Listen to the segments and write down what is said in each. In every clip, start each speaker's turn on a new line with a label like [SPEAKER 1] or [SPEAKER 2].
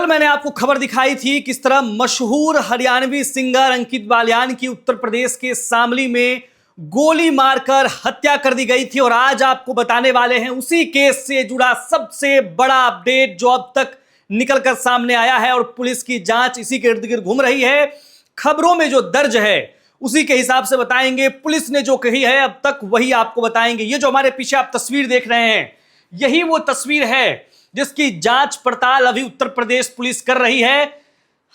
[SPEAKER 1] मैंने आपको खबर दिखाई थी किस तरह मशहूर हरियाणवी सिंगर अंकित बालियान की उत्तर प्रदेश के शामली में गोली मारकर हत्या कर दी गई थी। और आज आपको बताने वाले हैं उसी केस से जुड़ा सबसे बड़ा अपडेट जो अब तक निकलकर सामने आया है और पुलिस की जांच इसी के इर्द गिर्द घूम रही है। खबरों में जो दर्ज है उसी के हिसाब से बताएंगे, पुलिस ने जो कही है अब तक वही आपको बताएंगे। ये जो हमारे पीछे आप तस्वीर देख रहे हैं यही वो तस्वीर है जिसकी जांच पड़ताल अभी उत्तर प्रदेश पुलिस कर रही है।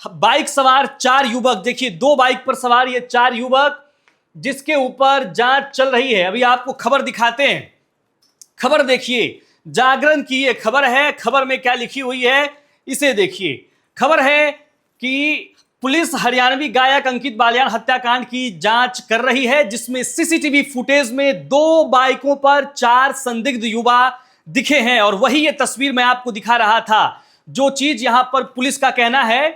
[SPEAKER 1] बाइक सवार 4 युवक, देखिए 2 बाइक पर सवार ये 4 युवक जिसके ऊपर जांच चल रही है। अभी आपको खबर दिखाते हैं। खबर देखिए, जागरण की ये खबर है। खबर में क्या लिखी हुई है इसे देखिए। खबर है कि पुलिस हरियाणवी गायक अंकित बालियान हत्याकांड की जांच कर रही है, जिसमें सीसीटीवी फुटेज में 2 बाइकों पर 4 संदिग्ध युवा दिखे हैं। और वही ये तस्वीर मैं आपको दिखा रहा था। जो चीज यहां पर पुलिस का कहना है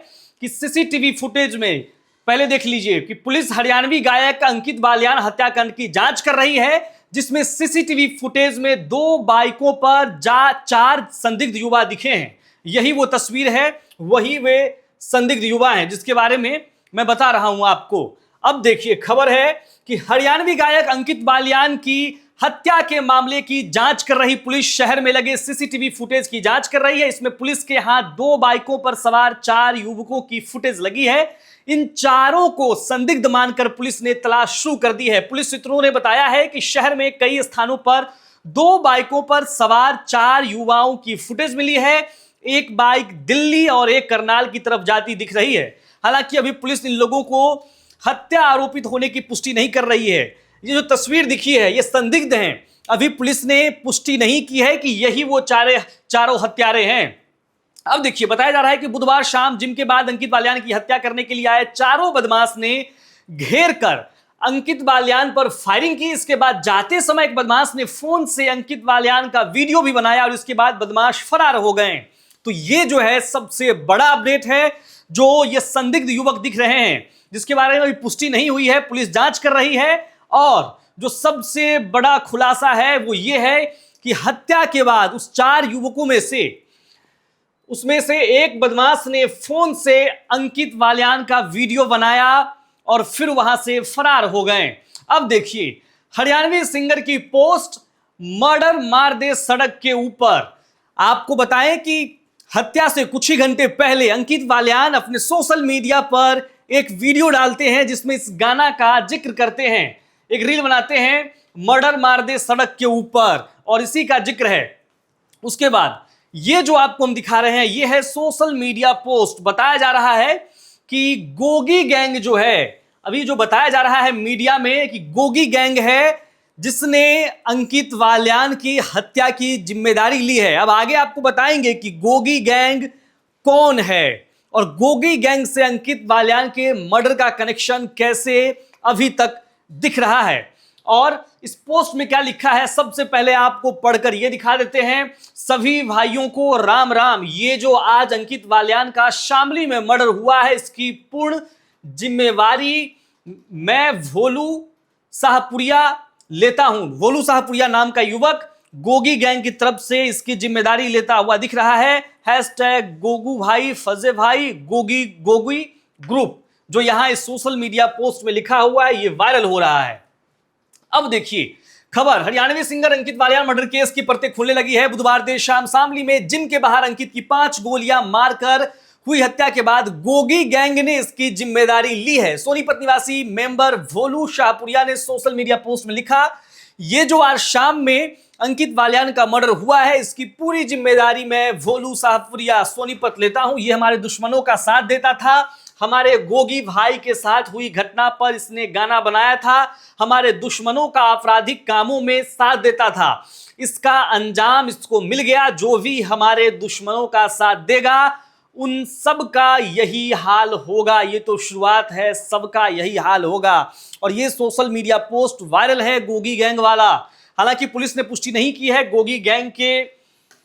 [SPEAKER 1] कि सीसीटीवी फुटेज में, पहले देख लीजिए कि पुलिस हरियाणवी गायक अंकित बालियान हत्याकांड की जांच कर रही है, जिसमें सीसीटीवी फुटेज में 2 बाइकों पर 4 संदिग्ध युवा दिखे हैं। यही वो तस्वीर है, वही वे संदिग्ध युवा हैं जिसके बारे में मैं बता रहा हूं आपको। अब देखिए, खबर है कि हरियाणवी गायक अंकित बालियान की हत्या के मामले की जांच कर रही पुलिस शहर में लगे सीसीटीवी फुटेज की जांच कर रही है। इसमें पुलिस के हाथ 2 बाइकों पर सवार 4 युवकों की फुटेज लगी है। इन चारों को संदिग्ध मानकर पुलिस ने तलाश शुरू कर दी है। पुलिस सूत्रों ने बताया है कि शहर में कई स्थानों पर 2 बाइकों पर सवार 4 युवाओं की फुटेज मिली है। एक बाइक दिल्ली और एक करनाल की तरफ जाती दिख रही है। हालांकि अभी पुलिस इन लोगों को हत्या आरोपित होने की पुष्टि नहीं कर रही है। ये जो तस्वीर दिखी है ये संदिग्ध हैं। अभी पुलिस ने पुष्टि नहीं की है कि यही वो चारों हत्यारे हैं। अब देखिए, बताया जा रहा है कि बुधवार शाम जिम के बाद अंकित बालियान की हत्या करने के लिए आए 4 बदमाश ने घेर कर अंकित बालियान पर फायरिंग की। इसके बाद जाते समय एक बदमाश ने फोन से अंकित बालियान का वीडियो भी बनाया और इसके बाद बदमाश फरार हो गए। तो ये जो है सबसे बड़ा अपडेट है। जो ये संदिग्ध युवक दिख रहे हैं जिसके बारे में अभी पुष्टि नहीं हुई है, पुलिस जांच कर रही है। और जो सबसे बड़ा खुलासा है वो ये है कि हत्या के बाद उस 4 युवकों में से उसमें से एक बदमाश ने फोन से अंकित बालियान का वीडियो बनाया और फिर वहां से फरार हो गए। अब देखिए, हरियाणवी सिंगर की पोस्ट मर्डर मार दे सड़क के ऊपर। आपको बताएं कि हत्या से कुछ ही घंटे पहले अंकित बालियान अपने सोशल मीडिया पर एक वीडियो डालते हैं जिसमें इस गाना का जिक्र करते हैं। एक रील बनाते हैं, मर्डर मार दे सड़क के ऊपर, और इसी का जिक्र है। उसके बाद ये जो आपको हम दिखा रहे हैं ये है सोशल मीडिया पोस्ट। बताया जा रहा है कि गोगी गैंग जो है, अभी जो बताया जा रहा है मीडिया में कि गोगी गैंग है जिसने अंकित बालियान की हत्या की जिम्मेदारी ली है। अब आगे आपको बताएंगे कि गोगी गैंग कौन है और गोगी गैंग से अंकित बालियान के मर्डर का कनेक्शन कैसे अभी तक दिख रहा है। और इस पोस्ट में क्या लिखा है सबसे पहले आपको पढ़कर ये दिखा देते हैं। सभी भाइयों को राम राम। ये जो आज अंकित बालियान का शामली में मर्डर हुआ है इसकी पूर्ण जिम्मेवारी मैं भोलू शाहपुरिया लेता हूं। भोलू शाहपुरिया नाम का युवक गोगी गैंग की तरफ से इसकी जिम्मेदारी लेता हुआ दिख रहा है। हैशटैग गोगू भाई फजे भाई गोगी गोगी ग्रुप, जो यहां इस सोशल मीडिया पोस्ट में लिखा हुआ है, ये वायरल हो रहा है। अब देखिए खबर, हरियाणवी सिंगर अंकित बालियान मर्डर केस की परतें खुलने लगी है। बुधवार देर शाम शामली में जिम के बाहर अंकित की 5 गोलियां मारकर हुई हत्या के बाद गोगी गैंग ने इसकी जिम्मेदारी ली है। सोनीपत निवासी मेंबर भोलू शाहपुरिया ने सोशल मीडिया पोस्ट में लिखा, ये जो आज शाम में अंकित बालियान का मर्डर हुआ है इसकी पूरी जिम्मेदारी मैं भोलू शाहपुरिया सोनीपत लेता हूं। ये हमारे दुश्मनों का साथ देता था। हमारे गोगी भाई के साथ हुई घटना पर इसने गाना बनाया था। हमारे दुश्मनों का आपराधिक कामों में साथ देता था। इसका अंजाम इसको मिल गया। जो भी हमारे दुश्मनों का साथ देगा उन सब का यही हाल होगा। ये तो शुरुआत है, सबका यही हाल होगा। और ये सोशल मीडिया पोस्ट वायरल है गोगी गैंग वाला। हालांकि पुलिस ने पुष्टि नहीं की है गोगी गैंग के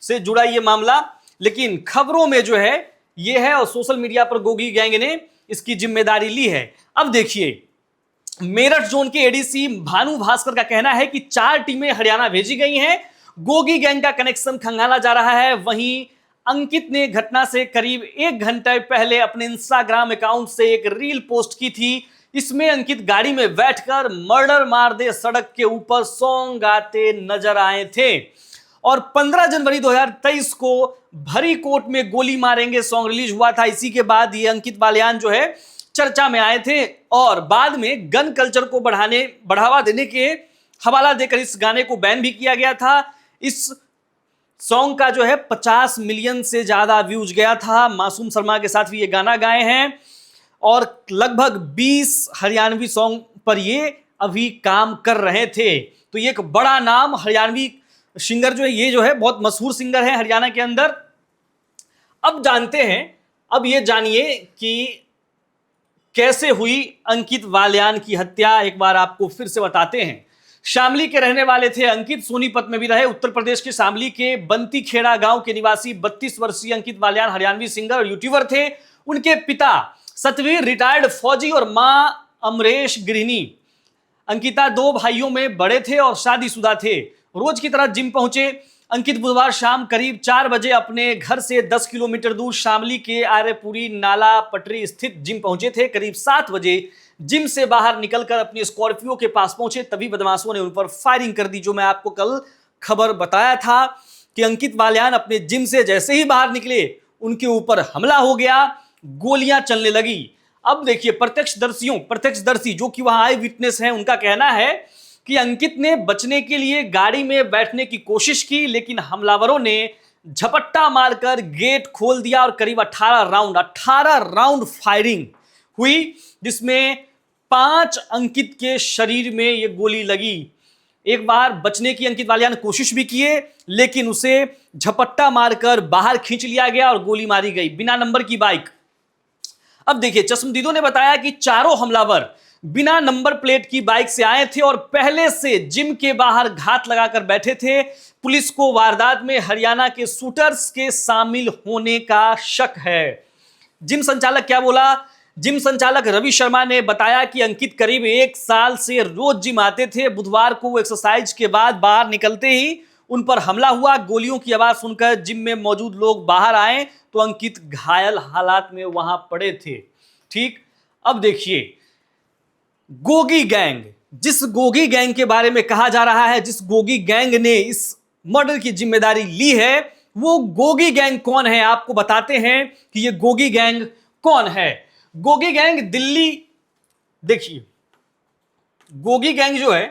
[SPEAKER 1] से जुड़ा ये मामला, लेकिन खबरों में जो है ये है और सोशल मीडिया पर गोगी गैंग ने इसकी जिम्मेदारी ली है। अब देखिए, मेरठ जोन के एडीसी भानु भास्कर का कहना है कि 4 टीमें हरियाणा भेजी गई हैं। गोगी गैंग का कनेक्शन खंगाला जा रहा है। वहीं अंकित ने घटना से करीब 1 घंटे पहले अपने इंस्टाग्राम अकाउंट से एक रील पोस्ट की थी। इसमें अंकित गाड़ी में बैठकर मर्डर मार दे सड़क के ऊपर सॉन्ग गाते नजर आए थे और 15 जनवरी 2023 को भरी कोट में गोली मारेंगे सॉन्ग रिलीज हुआ था। इसी के बाद ये अंकित बालियान जो है चर्चा में आए थे और बाद में गन कल्चर को बढ़ावा देने के हवाला देकर इस गाने को बैन भी किया गया था। इस सॉन्ग का जो है 50 मिलियन से ज्यादा व्यूज गया था। मासूम शर्मा के साथ भी ये गाना गाए हैं और लगभग 20 हरियाणवी सॉन्ग पर ये अभी काम कर रहे थे। तो ये एक बड़ा नाम हरियाणवी सिंगर जो है, ये जो है बहुत मशहूर सिंगर है हरियाणा के अंदर। अब जानते हैं, अब ये जानिए कि कैसे हुई अंकित बालियान की हत्या। एक बार आपको फिर से बताते हैं। शामली के रहने वाले थे अंकित, सोनीपत में भी रहे। उत्तर प्रदेश के शामली के बंती खेड़ा गांव के निवासी 32 वर्षीय अंकित बालियान हरियाणवी सिंगर और यूट्यूबर थे। उनके पिता सतवीर रिटायर्ड फौजी और मां अमरेश गृहिणी। अंकिता 2 भाइयों में बड़े थे और शादीशुदा थे। रोज की तरह जिम पहुंचे अंकित बुधवार शाम करीब 4 बजे अपने घर से 10 किलोमीटर दूर शामली के आर्यपुरी नाला पटरी स्थित जिम पहुंचे थे। करीब 7 बजे जिम से बाहर निकलकर अपनी स्कॉर्पियो के पास पहुंचे, तभी बदमाशों ने उन पर फायरिंग कर दी। जो मैं आपको कल खबर बताया था कि अंकित बालियान अपने जिम से जैसे ही बाहर निकले उनके ऊपर हमला हो गया, गोलियां चलने लगी। अब देखिए प्रत्यक्षदर्शी जो कि वहां आई विटनेस हैं, उनका कहना है कि अंकित ने बचने के लिए गाड़ी में बैठने की कोशिश की, लेकिन हमलावरों ने झपट्टा मारकर गेट खोल दिया और करीब 18 राउंड फायरिंग हुई, जिसमें 5 अंकित के शरीर में यह गोली लगी। एक बार बचने की अंकित बालियान कोशिश भी किए, लेकिन उसे झपट्टा मारकर बाहर खींच लिया गया और गोली मारी गई बिना नंबर की बाइक। अब देखिए, चश्मदीदों ने बताया कि चारों हमलावर बिना नंबर प्लेट की बाइक से आए थे और पहले से जिम के बाहर घात लगाकर बैठे थे। पुलिस को वारदात में हरियाणा के शूटर्स के शामिल होने का शक है। जिम संचालक क्या बोला? जिम संचालक रवि शर्मा ने बताया कि अंकित करीब 1 साल से रोज जिम आते थे। बुधवार को वो एक्सरसाइज के बाद बाहर निकलते ही उन पर हमला हुआ। गोलियों की आवाज सुनकर जिम में मौजूद लोग बाहर आए तो अंकित घायल हालात में वहां पड़े थे। ठीक, अब देखिए, गोगी गैंग, जिस गोगी गैंग के बारे में कहा जा रहा है, जिस गोगी गैंग ने इस मर्डर की जिम्मेदारी ली है, वो गोगी गैंग कौन है आपको बताते हैं कि ये गोगी गैंग कौन है। गोगी गैंग दिल्ली, देखिए गोगी गैंग जो है,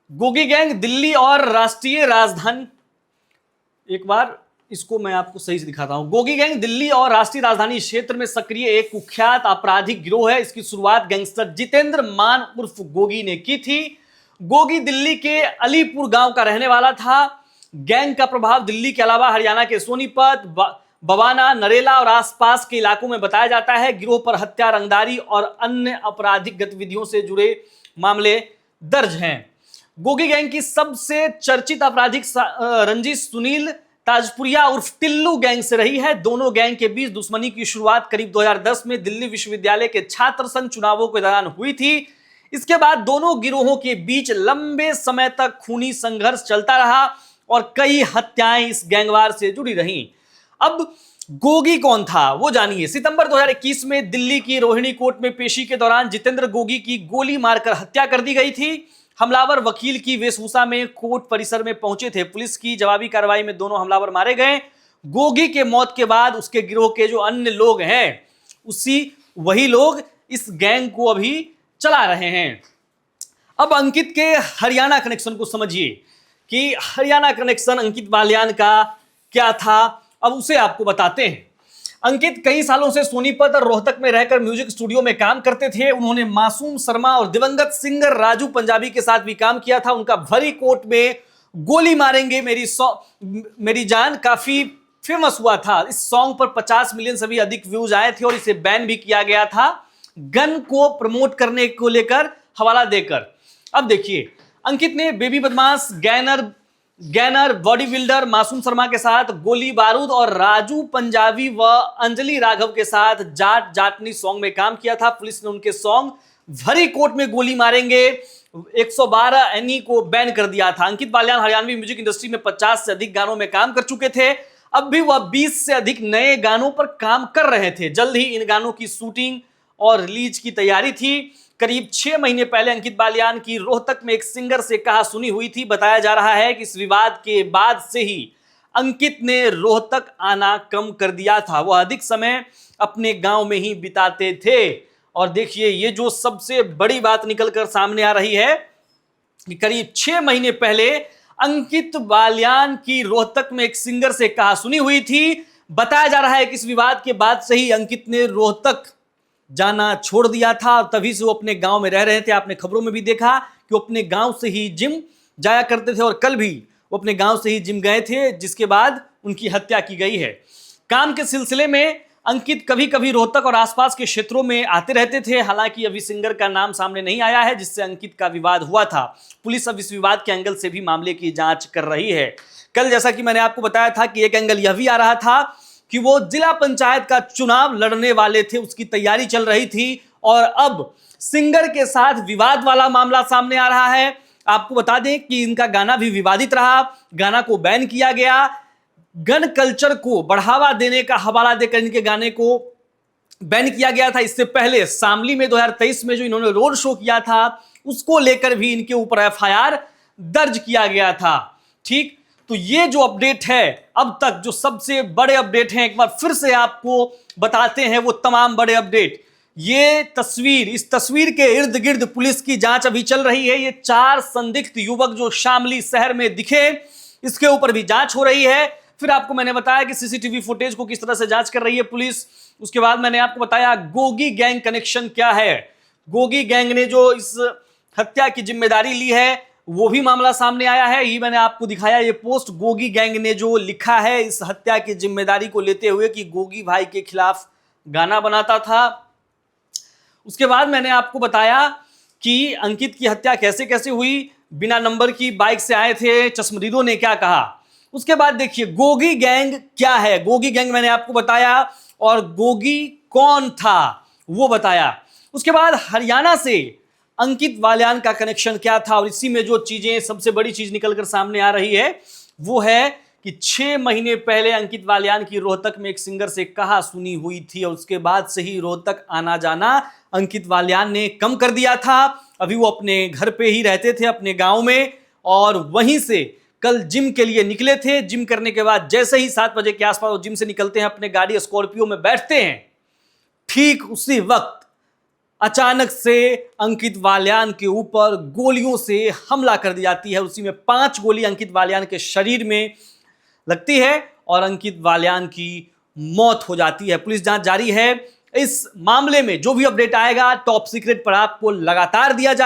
[SPEAKER 1] गोगी गैंग दिल्ली और राष्ट्रीय राजधानी, एक बार इसको मैं आपको सही से दिखाता हूं। गोगी गैंग दिल्ली और राष्ट्रीय राजधानी क्षेत्र में सक्रिय एक कुख्यात आपराधिक गिरोह है। इसकी शुरुआत गैंगस्टर जितेंद्र मान उर्फ गोगी ने की थी। गोगी दिल्ली के अलीपुर गांव का रहने वाला था। गैंग का प्रभाव दिल्ली के अलावा हरियाणा के सोनीपत, बवाना, नरेला और आसपास के इलाकों में बताया जाता है। गिरोह पर हत्या, रंगदारी और अन्य आपराधिक गतिविधियों से जुड़े मामले दर्ज हैं। गोगी गैंग की सबसे चर्चित आपराधिक रंजिश सुनील ताजपुरिया उर्फ टिल्लू गैंग से रही है। दोनों गैंग के बीच दुश्मनी की शुरुआत करीब 2010 में दिल्ली विश्वविद्यालय के छात्र संघ चुनावों के दौरान हुई थी। इसके बाद दोनों गिरोहों के बीच लंबे समय तक खूनी संघर्ष चलता रहा और कई हत्याएं इस गैंगवार से जुड़ी रहीं। अब गोगी कौन था वो जानिए। सितंबर 2021 में दिल्ली की रोहिणी कोर्ट में पेशी के दौरान जितेंद्र गोगी की गोली मारकर हत्या कर दी गई थी। हमलावर वकील की वेशभूषा में कोर्ट परिसर में पहुंचे थे। पुलिस की जवाबी कार्रवाई में दोनों हमलावर मारे गए। गोगी के मौत के बाद उसके गिरोह के जो अन्य लोग हैं, वही लोग इस गैंग को अभी चला रहे हैं। अब अंकित के हरियाणा कनेक्शन को समझिए कि हरियाणा कनेक्शन अंकित बालियान का क्या था, अब उसे आपको बताते हैं। अंकित कई सालों से सोनीपत और रोहतक में रहकर म्यूजिक स्टूडियो में काम करते थे। उन्होंने मासूम शर्मा और दिवंगत सिंगर राजू पंजाबी के साथ भी काम किया था। उनका भरी कोट में गोली मारेंगे मेरी जान काफी फेमस हुआ था। इस सॉन्ग पर 50 मिलियन से भी अधिक व्यूज आए थे और इसे बैन भी किया गया था गन को प्रमोट करने को लेकर हवाला देकर। अब देखिए, अंकित ने बेबी बदमाश, गैनर, बॉडी बिल्डर मासूम शर्मा के साथ गोली बारूद और राजू पंजाबी व अंजलि राघव के साथ जाट जाटनी सॉन्ग में काम किया था। पुलिस ने उनके सॉन्ग भरी कोट में गोली मारेंगे 112 एनी को बैन कर दिया था। अंकित बालियान हरियाणवी म्यूजिक इंडस्ट्री में 50 से अधिक गानों में काम कर चुके थे। अब भी वह 20 से अधिक नए गानों पर काम कर रहे थे। जल्द ही इन गानों की शूटिंग और रिलीज की तैयारी थी। करीब 6 महीने पहले अंकित बालियान की रोहतक में एक सिंगर से कहा सुनी हुई थी। बताया जा रहा है कि इस विवाद के बाद से ही अंकित ने रोहतक आना कम कर दिया था। वह अधिक समय अपने गांव में ही बिताते थे। और देखिए, ये जो सबसे बड़ी बात निकलकर सामने आ रही है कि करीब 6 महीने पहले अंकित बालियान की रोहतक में एक सिंगर से कहा सुनी हुई थी। बताया जा रहा है कि इस विवाद के बाद से ही अंकित ने रोहतक जाना छोड़ दिया था और तभी से वो अपने गांव में रह रहे थे। आपने खबरों में भी देखा कि वो अपने गांव से ही जिम जाया करते थे और कल भी वो अपने गांव से ही जिम गए थे, जिसके बाद उनकी हत्या की गई है। काम के सिलसिले में अंकित कभी कभी रोहतक और आसपास के क्षेत्रों में आते रहते थे। हालांकि अभी सिंगर का नाम सामने नहीं आया है जिससे अंकित का विवाद हुआ था। पुलिस अब इस विवाद के एंगल से भी मामले की जांच कर रही है। कल जैसा कि मैंने आपको बताया था कि एक एंगल यह भी आ रहा था कि वो जिला पंचायत का चुनाव लड़ने वाले थे, उसकी तैयारी चल रही थी और अब सिंगर के साथ विवाद वाला मामला सामने आ रहा है। आपको बता दें कि इनका गाना भी विवादित रहा, गाना को बैन किया गया। गन कल्चर को बढ़ावा देने का हवाला देकर इनके गाने को बैन किया गया था। इससे पहले शामली में 2023 में जो इन्होंने रोड शो किया था उसको लेकर भी इनके ऊपर एफआईआर दर्ज किया गया था। ठीक, तो ये जो अपडेट है अब तक, जो सबसे बड़े अपडेट हैं, एक बार फिर से आपको बताते हैं वो तमाम बड़े अपडेट। ये तस्वीर, इस तस्वीर के इर्द गिर्द पुलिस की जांच अभी चल रही है। ये 4 संदिग्ध युवक जो शामली शहर में दिखे, इसके ऊपर भी जांच हो रही है। फिर आपको मैंने बताया कि सीसीटीवी फुटेज को किस तरह से जांच कर रही है पुलिस। उसके बाद मैंने आपको बताया गोगी गैंग कनेक्शन क्या है। गोगी गैंग ने जो इस हत्या की जिम्मेदारी ली है वो भी मामला सामने आया है। ये मैंने आपको दिखाया ये पोस्ट, गोगी गैंग ने जो लिखा है इस हत्या की जिम्मेदारी को लेते हुए कि गोगी भाई के खिलाफ गाना बनाता था। उसके बाद मैंने आपको बताया कि अंकित की हत्या कैसे कैसे हुई, बिना नंबर की बाइक से आए थे, चश्मदीदों ने क्या कहा। उसके बाद देखिए गोगी गैंग क्या है। गोगी गैंग मैंने आपको बताया और गोगी कौन था वो बताया। उसके बाद हरियाणा से अंकित बालियान का कनेक्शन क्या था और इसी में जो चीजें, सबसे बड़ी चीज निकलकर सामने आ रही है वो है कि 6 महीने पहले अंकित बालियान की रोहतक में एक सिंगर से कहा सुनी हुई थी और उसके बाद से ही रोहतक आना जाना अंकित बालियान ने कम कर दिया था। अभी वो अपने घर पे ही रहते थे, अपने गांव में, और वहीं से कल जिम के लिए निकले थे। जिम करने के बाद जैसे ही 7 बजे के आसपास वो जिम से निकलते हैं, अपने गाड़ी स्कॉर्पियो में बैठते हैं, ठीक उसी वक्त अचानक से अंकित बालियान के ऊपर गोलियों से हमला कर दी जाती है। उसी में 5 गोली अंकित बालियान के शरीर में लगती है और अंकित बालियान की मौत हो जाती है। पुलिस जांच जारी है। इस मामले में जो भी अपडेट आएगा टॉप सीक्रेट पर आपको लगातार दिया जाएगा।